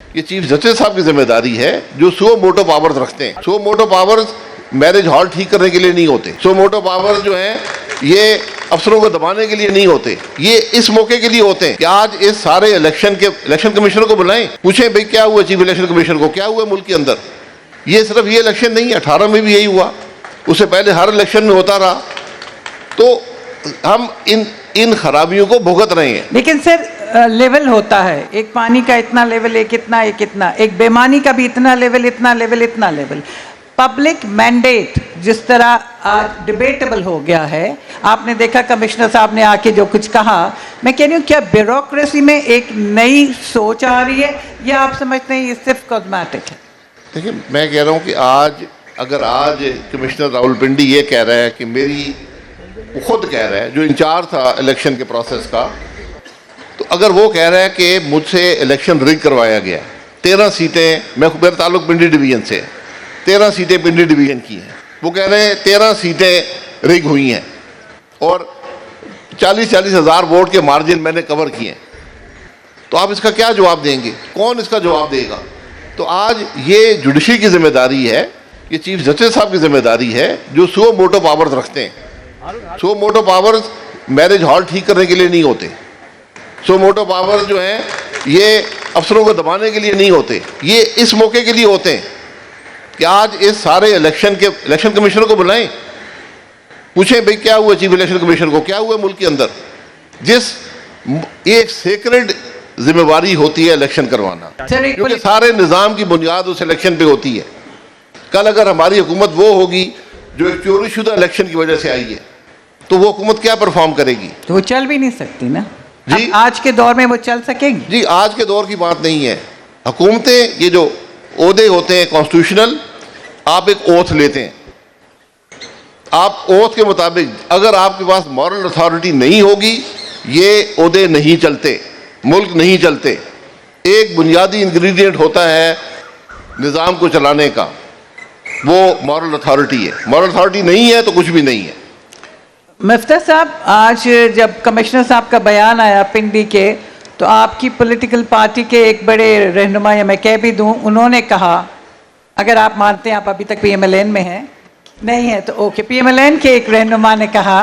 ये chief justice साहब की जिम्मेदारी है जो सो मोटो पावर्स रखते हैं। सो मोटो पावर्स मैरिज हॉल ठीक करने के लिए नहीं होते। सो मोटो पावर्स जो हैं ये अफसरों को दबाने के लिए नहीं होते, ये इस मौके के लिए होते हैं कि आज इस सारे इलेक्शन कमीशनर को बुलाएं, पूछें भाई क्या हुआ चीफ इलेक्शन कमीशनर को, क्या हुआ मुल्क के अंदर। ये सिर्फ ये इलेक्शन नहीं है, 18 में भी यही हुआ, उससे पहले हर इलेक्शन में होता रहा। तो हम इन खराबियों को भुगत रहे हैं। लेकिन सर लेवल होता है, एक पानी का इतना लेवल, एक इतना, एक बेमानी का भी इतना लेवल। पब्लिक मैंडेट जिस तरह आज डिबेटेबल हो गया है, आपने देखा कमिश्नर साहब ने आके जो कुछ कहा, मैं कह रही हूँ क्या ब्यूरोक्रेसी में एक नई सोच आ रही है या आप समझते हैं ये सिर्फ कॉस्मेटिक है? देखिए, मैं कह रहा हूँ कि आज कमिश्नर रावलपिंडी ये कह रहा है कि वो खुद कह रहा है, जो इंचार्ज था इलेक्शन के प्रोसेस का, तो अगर वो कह रहा है कि मुझसे इलेक्शन रिग करवाया गया, 13 सीटें, मेरा ताल्लुक पिंडी डिवीजन से, 13 सीटें पिंडी डिवीजन की हैं, वो कह रहे हैं 13 सीटें रिग हुई हैं और 40-40 हज़ार वोट के मार्जिन मैंने कवर किए हैं। तो आप इसका क्या जवाब देंगे? कौन इसका जवाब देगा? तो आज ये जुडिशरी की जिम्मेदारी है, ये चीफ जस्टिस साहब की जिम्मेदारी है जो सो मोटो पावर्स रखते हैं। सो मोटो पावर्स मैरिज हॉल ठीक करने के लिए नहीं होते। सो मोटो पावर्स जो हैं ये अफसरों को दबाने के लिए नहीं होते, ये इस मौके के लिए होते हैं कि आज इस सारे इलेक्शन कमीशनर को बुलाएं, पूछें भाई क्या हुआ चीफ इलेक्शन कमीशनर को, क्या हुआ मुल्क के अंदर। एक सेक्रेड जिम्मेवारी होती है इलेक्शन करवाना, क्योंकि सारे निज़ाम की बुनियाद उस इलेक्शन पे होती है। कल अगर हमारी हुकूमत वो होगी जो एक चोरीशुदा इलेक्शन की वजह से आई है, तो वो हुकूमत क्या परफॉर्म करेगी? तो वो चल भी नहीं सकती ना जी। आज के दौर में वो चल सकेगी? जी, आज के दौर की बात नहीं है। हुकूमतें, ये जो ओहदे होते हैं कॉन्स्टिट्यूशनल, आप एक ओथ लेते हैं, आप ओथ के मुताबिक अगर आपके पास मॉरल अथॉरिटी नहीं होगी, ये ओहदे नहीं चलते, मुल्क नहीं चलते। एक बुनियादी इंग्रेडिएंट होता है निज़ाम को चलाने का, वो मॉरल अथॉरिटी है। मॉरल अथॉरिटी नहीं है तो कुछ भी नहीं है। मुफ्ती साहब, आज जब कमिश्नर साहब का बयान आया पिंडी के, तो आपकी पॉलिटिकल पार्टी के एक बड़े रहनुमा, या मैं कह भी दूं, उन्होंने कहा, अगर आप मानते हैं, आप अभी तक पीएमएलएन में हैं, नहीं है तो ओके, पीएमएलएन के एक रहनुमा ने कहा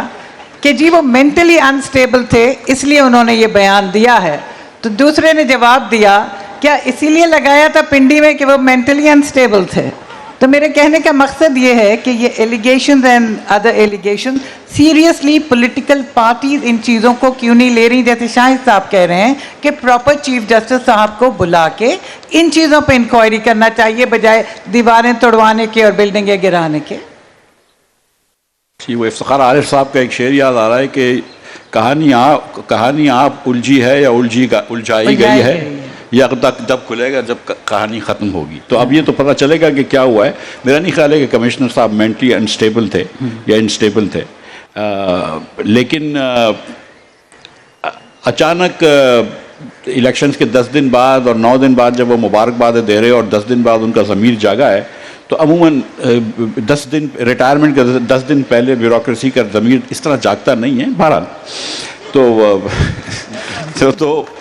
कि जी वो मेंटली अनस्टेबल थे इसलिए उन्होंने ये बयान दिया है। तो दूसरे ने जवाब दिया, क्या इसीलिए लगाया था पिंडी में कि वो मेंटली अनस्टेबल थे? तो मेरे कहने का मकसद ये है कि ये allegations and other allegation seriously political parties इन चीज़ों को क्यों नहीं ले रही? जैसे शाहिद साहब कह रहे हैं कि प्रॉपर चीफ जस्टिस साहब को बुला के इन चीज़ों पे इंक्वायरी करना चाहिए बजाय दीवारें तोड़वाने के और बिल्डिंगें गिराने के। जी, वो इफ्तिखार आरिफ साहब का एक शेर याद आ रहा है कि कहानी आप उलझी है या उलझाई गई है, या तब खुलेगा जब कहानी ख़त्म होगी। तो अब ये तो पता चलेगा कि क्या हुआ है। मेरा नहीं ख्याल है कि कमिश्नर साहब मेंटली अनस्टेबल थे या इनस्टेबल थे, लेकिन अचानक इलेक्शंस के 10 दिन बाद और 9 दिन बाद जब वो मुबारकबाद दे रहे और 10 दिन बाद उनका ज़मीर जागा है, तो अमूमन 10 दिन रिटायरमेंट के 10 दिन पहले ब्यूरोक्रेसी का ज़मीर इस तरह जागता नहीं है। बहरहाल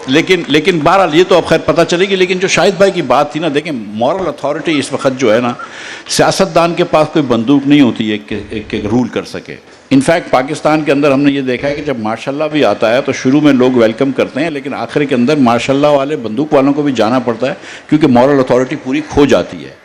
लेकिन बहरहाल ये तो अब खैर पता चलेगी। लेकिन जो शाहिद भाई की बात थी ना, देखें, मॉरल अथॉरिटी इस वक्त जो है ना, सियासतदान के पास कोई बंदूक नहीं होती है कि रूल कर सके। इनफैक्ट पाकिस्तान के अंदर हमने ये देखा है कि जब मार्शल्ला भी आता है तो शुरू में लोग वेलकम करते हैं, लेकिन आखिर के अंदर मार्शल्ला वाले बंदूक वालों को भी जाना पड़ता है, क्योंकि मॉरल अथॉरिटी पूरी खो जाती है।